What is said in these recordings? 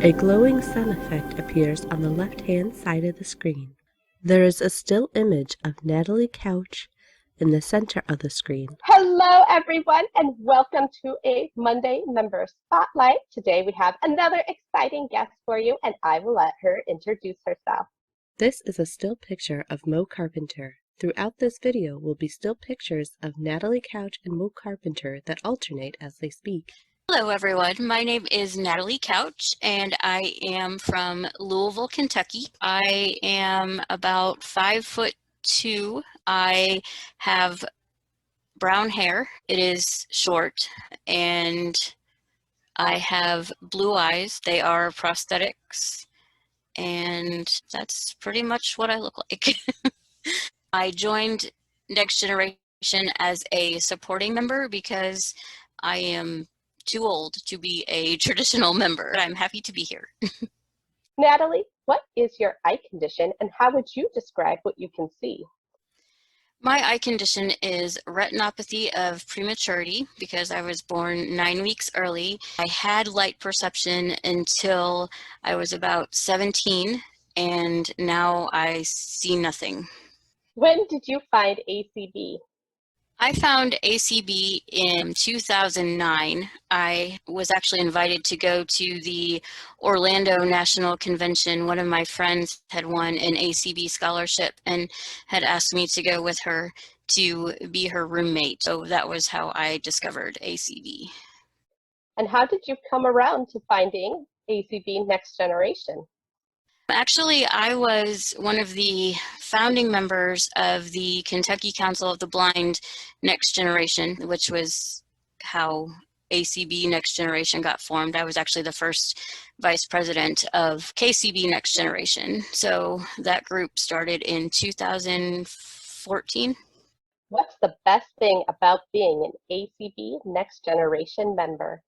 A glowing sun effect appears on the left-hand side of the screen. There is a still image of Natalie Couch in the center of the screen. Hello, everyone, and welcome to a Monday Member Spotlight. Today we have another exciting guest for you, and I will let her introduce herself. This is a still picture of Mo Carpenter. Throughout this video will be still pictures of Natalie Couch and Mo Carpenter that alternate as they speak. Hello everyone, my name is Natalie Couch and I am from Louisville, Kentucky. I am about 5'2". I have brown hair. It is short and I have blue eyes. They are prosthetics and that's pretty much what I look like. I joined Next Generation as a supporting member because I am too old to be a traditional member. I'm happy to be here. Natalie, what is your eye condition and how would you describe what you can see? My eye condition is retinopathy of prematurity because I was born 9 weeks early. I had light perception until I was about 17 and now I see nothing. When did you find ACB? I found ACB in 2009. I was actually invited to go to the Orlando National Convention. One of my friends had won an ACB scholarship and had asked me to go with her to be her roommate. So that was how I discovered ACB. And how did you come around to finding ACB Next Generation? Actually, I was one of the founding members of the Kentucky Council of the Blind Next Generation, which was how ACB Next Generation got formed. I was actually the first vice president of KCB Next Generation. So that group started in 2014. What's the best thing about being an ACB Next Generation member?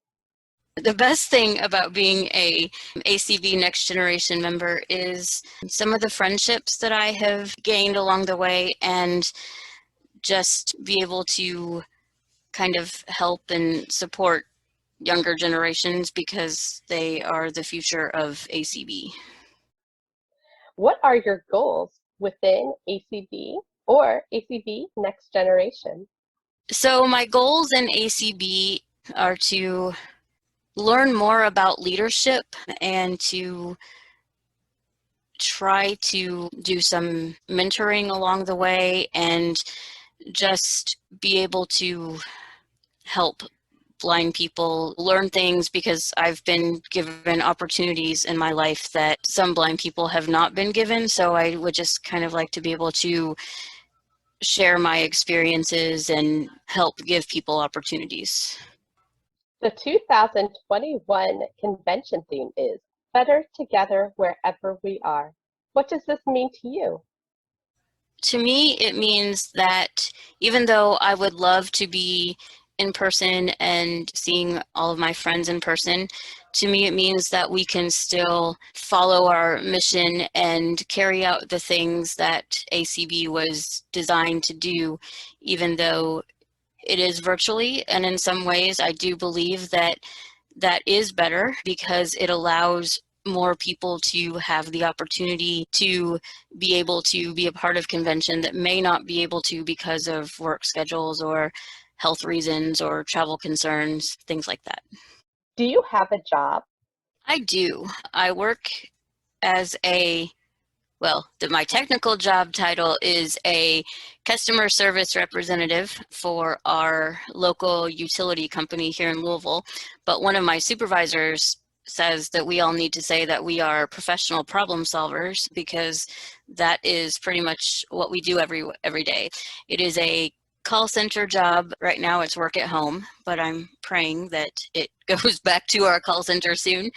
The best thing about being a ACB Next Generation member is some of the friendships that I have gained along the way and just be able to kind of help and support younger generations because they are the future of ACB. What are your goals within ACB or ACB Next Generation? So my goals in ACB are to learn more about leadership and to try to do some mentoring along the way and just be able to help blind people learn things because I've been given opportunities in my life that some blind people have not been given. So I would just kind of like to be able to share my experiences and help give people opportunities. The 2021 convention theme is Better Together Wherever We Are. What does this mean to you? To me, it means that even though I would love to be in person and seeing all of my friends in person, to me it means that we can still follow our mission and carry out the things that ACB was designed to do, even though it is virtually. And in some ways, I do believe that that is better because it allows more people to have the opportunity to be able to be a part of convention that may not be able to because of work schedules or health reasons or travel concerns, things like that. Do you have a job? I do. I work as my technical job title is a customer service representative for our local utility company here in Louisville. But one of my supervisors says that we all need to say that we are professional problem solvers because that is pretty much what we do every day. It is a call center job. Right now it's work at home, but I'm praying that it goes back to our call center soon.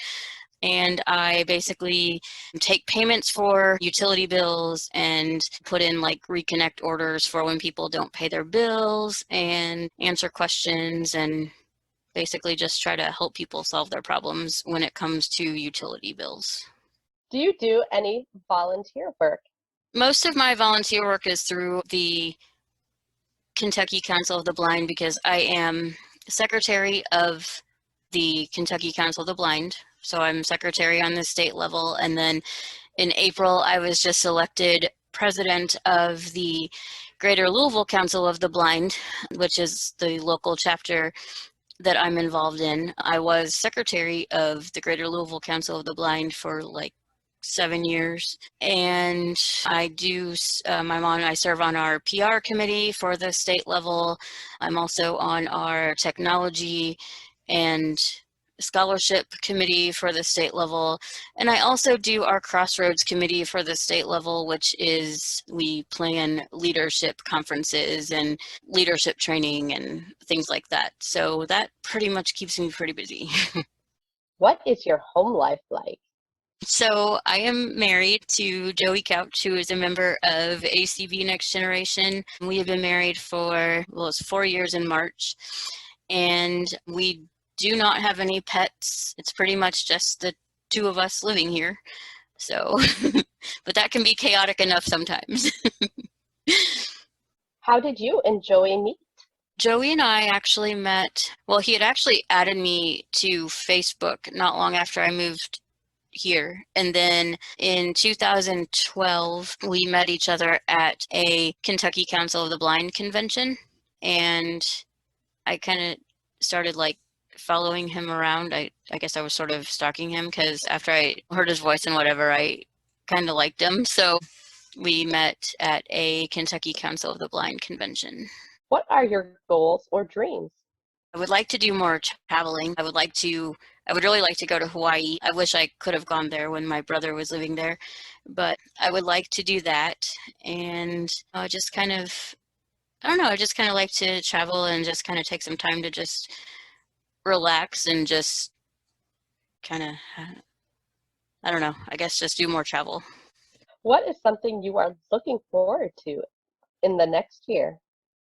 And I basically take payments for utility bills and put in like reconnect orders for when people don't pay their bills and answer questions and basically just try to help people solve their problems when it comes to utility bills. Do you do any volunteer work? Most of my volunteer work is through the Kentucky Council of the Blind because I am secretary of the Kentucky Council of the Blind. So I'm secretary on the state level. And then in April, I was just elected president of the Greater Louisville Council of the Blind, which is the local chapter that I'm involved in. I was secretary of the Greater Louisville Council of the Blind for like 7 years, and I do, I serve on our PR committee for the state level. I'm also on our technology and scholarship committee for the state level, and I also do our Crossroads committee for the state level, which is we plan leadership conferences and leadership training and things like that. So that pretty much keeps me pretty busy. What is your home life like? So I am married to Joey Couch, who is a member of ACB Next Generation. We have been married for, well, it's 4 years in March, and we do not have any pets. It's pretty much just the two of us living here. So, but that can be chaotic enough sometimes. How did you and Joey meet? Joey and I actually met, well, he had actually added me to Facebook not long after I moved here. And then in 2012, we met each other at a Kentucky Council of the Blind convention. And I kind of started like following him around. I guess I was sort of stalking him because after I heard his voice and whatever, I kind of liked him. So we met at a Kentucky Council of the Blind convention. What are your goals or dreams? I would like to do more traveling. I would really like to go to Hawaii. I wish I could have gone there when my brother was living there, but I would like to do that. And I just kind of, I don't know, I just kind of like to travel and just kind of take some time to just relax and just kind of, I don't know, I guess just do more travel. What is something you are looking forward to in the next year?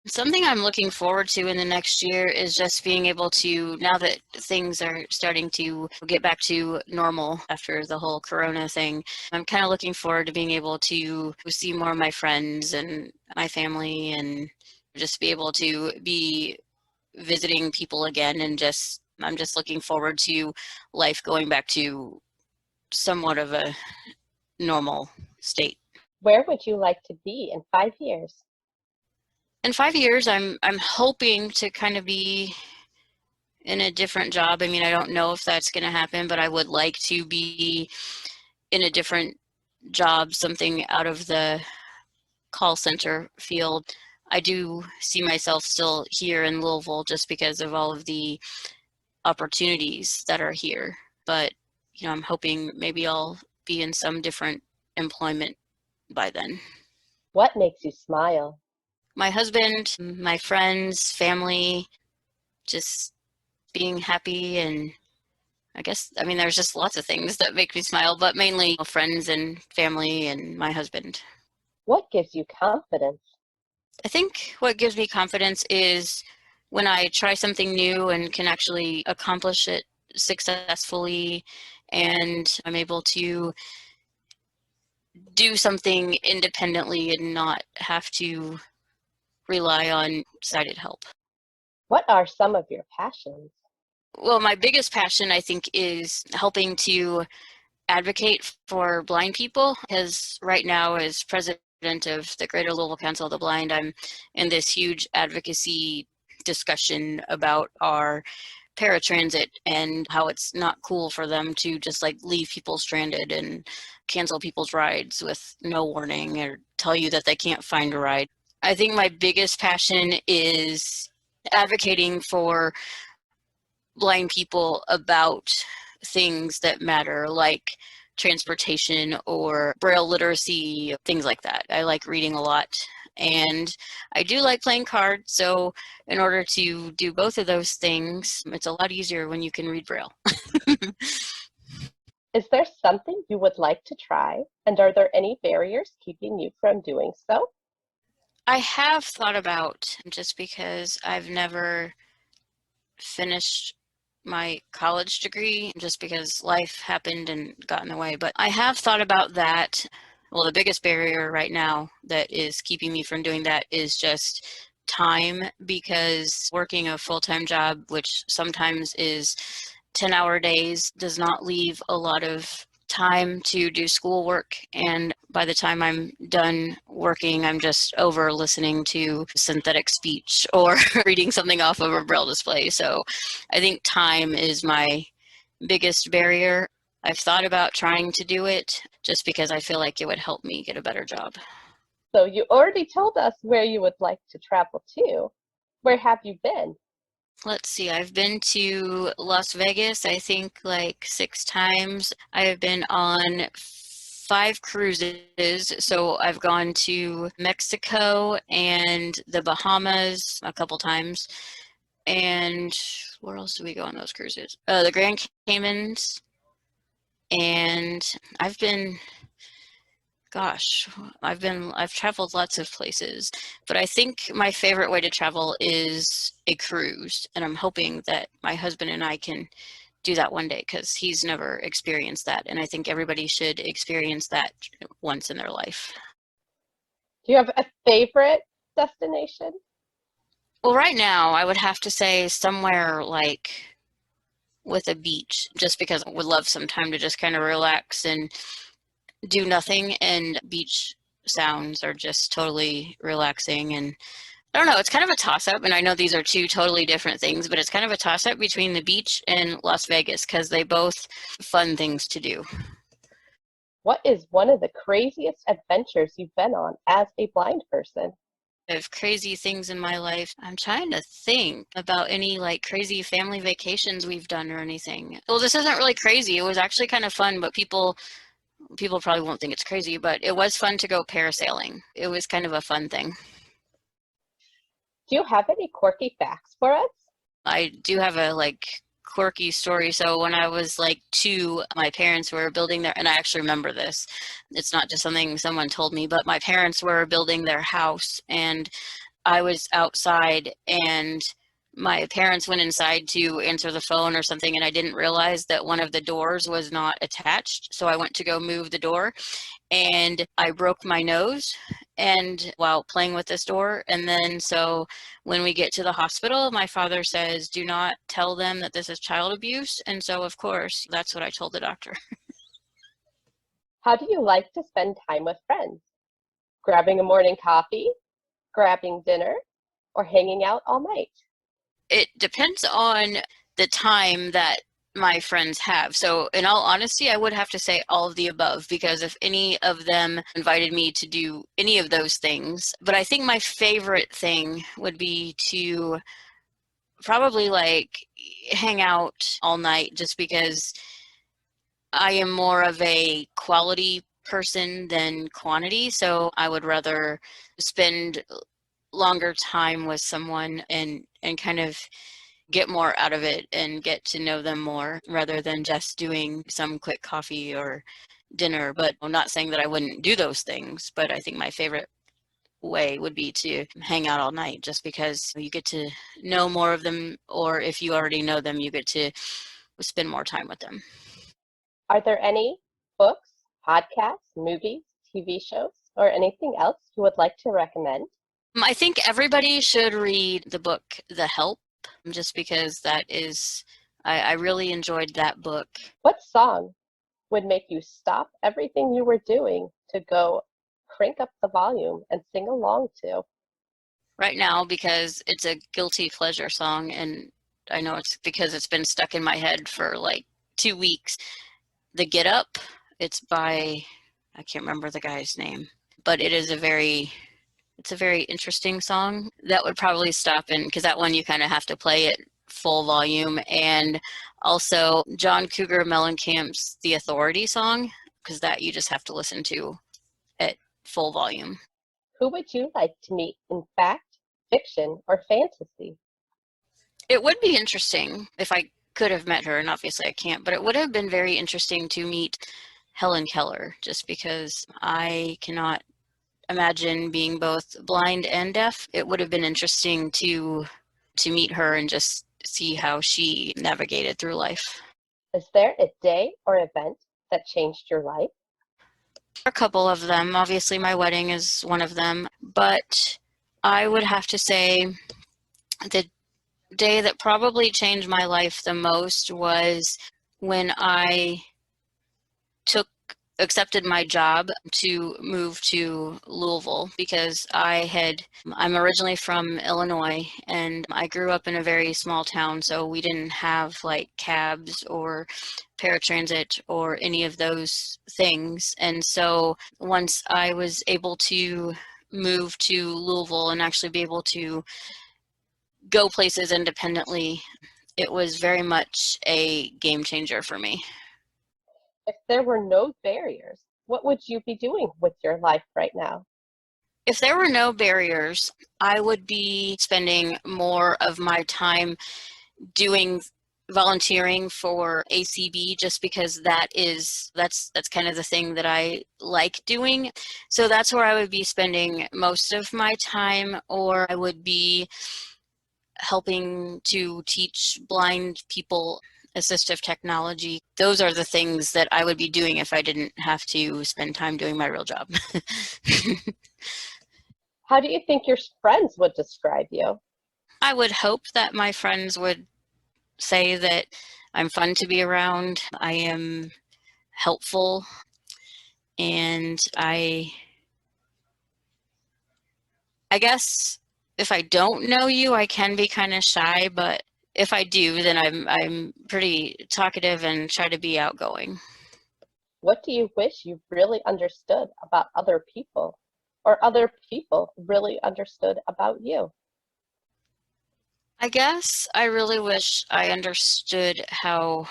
Something I'm looking forward to in the next year is just being able to, now that things are starting to get back to normal after the whole corona thing, I'm kind of looking forward to being able to see more of my friends and my family and just be able to be visiting people again, and I'm just looking forward to life going back to somewhat of a normal state. Where would you like to be in 5 years? In 5 years, I'm hoping to kind of be in a different job. I mean, I don't know if that's going to happen, but I would like to be in a different job, something out of the call center field. I do see myself still here in Louisville just because of all of the opportunities that are here. But, you know, I'm hoping maybe I'll be in some different employment by then. What makes you smile? My husband, my friends, family, just being happy, and I guess, I mean, there's just lots of things that make me smile, but mainly friends and family and my husband. What gives you confidence? I think what gives me confidence is when I try something new and can actually accomplish it successfully, and I'm able to do something independently and not have to rely on sighted help. What are some of your passions? Well, my biggest passion, I think, is helping to advocate for blind people, because right now, as president of the Greater Louisville Council of the Blind, I'm in this huge advocacy discussion about our paratransit and how it's not cool for them to just like leave people stranded and cancel people's rides with no warning or tell you that they can't find a ride. I think my biggest passion is advocating for blind people about things that matter, like transportation or Braille literacy, things like that. I like reading a lot, and I do like playing cards. So in order to do both of those things, it's a lot easier when you can read Braille. Is there something you would like to try? And are there any barriers keeping you from doing so? I have thought about, just because I've never finished my college degree, just because life happened and got in the way, but I have thought about that. Well, the biggest barrier right now that is keeping me from doing that is just time, because working a full-time job, which sometimes is 10-hour days does not leave a lot of time to do schoolwork, and by the time I'm done working, I'm just over listening to synthetic speech or reading something off of a braille display. So I think time is my biggest barrier. I've thought about trying to do it just because I feel like it would help me get a better job. So you already told us where you would like to travel to. Where have you been? Let's see, I've been to Las Vegas, I think like 6 times. I have been on 5 cruises. So I've gone to Mexico and the Bahamas a couple times. And where else do we go on those cruises? The Grand Caymans. And I've traveled lots of places, but I think my favorite way to travel is a cruise, and I'm hoping that my husband and I can do that one day because he's never experienced that, and I think everybody should experience that once in their life. Do you have a favorite destination? Well, right now I would have to say somewhere like with a beach, just because I would love some time to just kind of relax and do nothing, and beach sounds are just totally relaxing. And I don't know, it's kind of a toss-up, and I know these are 2 totally different things, but it's kind of a toss-up between the beach and Las Vegas because they both fun things to do. What is one of the craziest adventures you've been on as a blind person? I have crazy things in my life. I'm trying to think about any like crazy family vacations we've done or anything. Well, this isn't really crazy. It was actually kind of fun, but people probably won't think it's crazy, but it was fun to go parasailing. It was kind of a fun thing. Do you have any quirky facts for us? I do have a like quirky story. So when I was like 2, my parents were building their, and I actually remember this. It's not just something someone told me, but my parents were building their house, and I was outside, and my parents went inside to answer the phone or something, and I didn't realize that one of the doors was not attached. So I went to go move the door, and I broke my nose and while playing with this door. And then so when we get to the hospital, my father says, do not tell them that this is child abuse. And so of course, that's what I told the doctor. How do you like to spend time with friends? Grabbing a morning coffee, grabbing dinner, or hanging out all night? It depends on the time that my friends have. So in all honesty, I would have to say all of the above, because if any of them invited me to do any of those things, but I think my favorite thing would be to probably like hang out all night, just because I am more of a quality person than quantity. So I would rather spend longer time with someone and kind of get more out of it and get to know them more rather than just doing some quick coffee or dinner. But I'm not saying that I wouldn't do those things, but I think my favorite way would be to hang out all night, just because you get to know more of them, or if you already know them, you get to spend more time with them. Are there any books, podcasts, movies, TV shows, or anything else you would like to recommend? I think everybody should read the book The Help, just because that is, I really enjoyed that book. What song would make you stop everything you were doing to go crank up the volume and sing along to? Right now, because it's a guilty pleasure song, and I know it's because it's been stuck in my head for like 2 weeks. The Get Up, it's by, I can't remember the guy's name, but it's a very interesting song. That would probably stop in, because that one you kind of have to play it full volume. And also John Cougar Mellencamp's The Authority song, because that you just have to listen to at full volume. Who would you like to meet in fact, fiction, or fantasy? It would be interesting if I could have met her, and obviously I can't, but it would have been very interesting to meet Helen Keller, just because I cannot imagine being both blind and deaf. It would have been interesting to meet her and just see how she navigated through life. Is there a day or event that changed your life? A couple of them. Obviously, my wedding is one of them, but I would have to say the day that probably changed my life the most was when I accepted my job to move to Louisville, because I'm originally from Illinois, and I grew up in a very small town, so we didn't have like cabs or paratransit or any of those things. And so once I was able to move to Louisville and actually be able to go places independently, it was very much a game changer for me. If there were no barriers, what would you be doing with your life right now? If there were no barriers, I would be spending more of my time doing volunteering for ACB, just because that's kind of the thing that I like doing. So that's where I would be spending most of my time, or I would be helping to teach blind people assistive technology. Those are the things that I would be doing if I didn't have to spend time doing my real job. How do you think your friends would describe you? I would hope that my friends would say that I'm fun to be around, I am helpful, and I guess if I don't know you, I can be kind of shy, but if I do, then I'm pretty talkative and try to be outgoing. What do you wish you really understood about other people, or other people really understood about you? I guess I really wish I understood how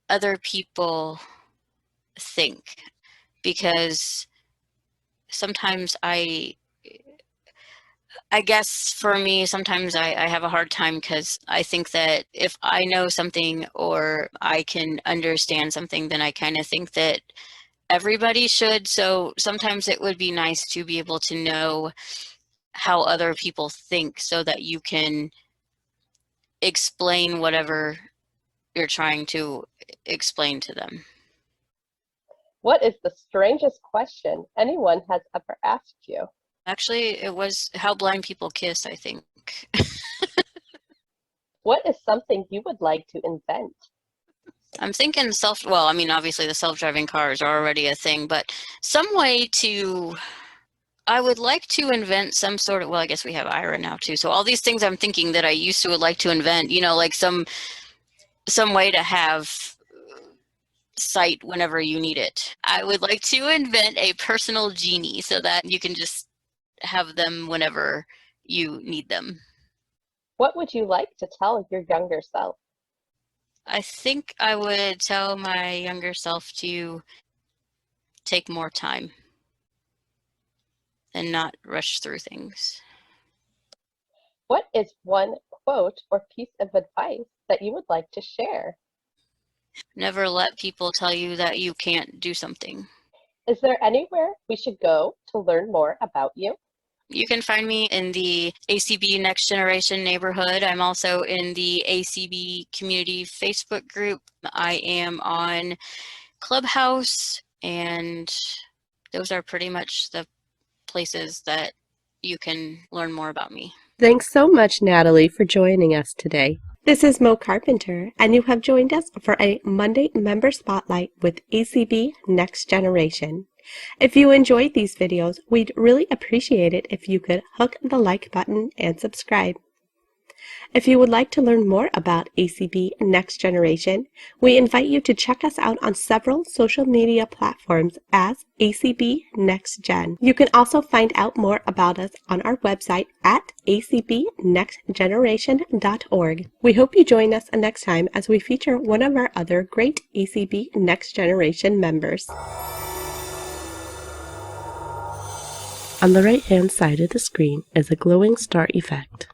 other people think, because sometimes I guess for me, sometimes I have a hard time, because I think that if I know something or I can understand something, then I kind of think that everybody should. So sometimes it would be nice to be able to know how other people think, so that you can explain whatever you're trying to explain to them. What is the strangest question anyone has ever asked you? Actually, it was how blind people kiss, I think. What is something you would like to invent? I'm thinking well, I mean, obviously the self-driving cars are already a thing, but some way I would like to invent some sort of, well, I guess we have IRA now too. So all these things I'm thinking that I used to would like to invent, like some way to have sight whenever you need it. I would like to invent a personal genie, so that you can just have them whenever you need them. What would you like to tell your younger self? I think I would tell my younger self to take more time and not rush through things. What is one quote or piece of advice that you would like to share? Never let people tell you that you can't do something. Is there anywhere we should go to learn more about you? You can find me in the ACB Next Generation neighborhood. I'm also in the ACB community Facebook group. I am on Clubhouse, and those are pretty much the places that you can learn more about me. Thanks so much, Natalie, for joining us today. This is Mo Carpenter, and you have joined us for a Monday Member Spotlight with ACB Next Generation. If you enjoyed these videos, we'd really appreciate it if you could hook the like button and subscribe. If you would like to learn more about ACB Next Generation, we invite you to check us out on several social media platforms as ACB Next Gen. You can also find out more about us on our website at acbnextgeneration.org. We hope you join us next time as we feature one of our other great ACB Next Generation members. On the right-hand side of the screen is a glowing star effect.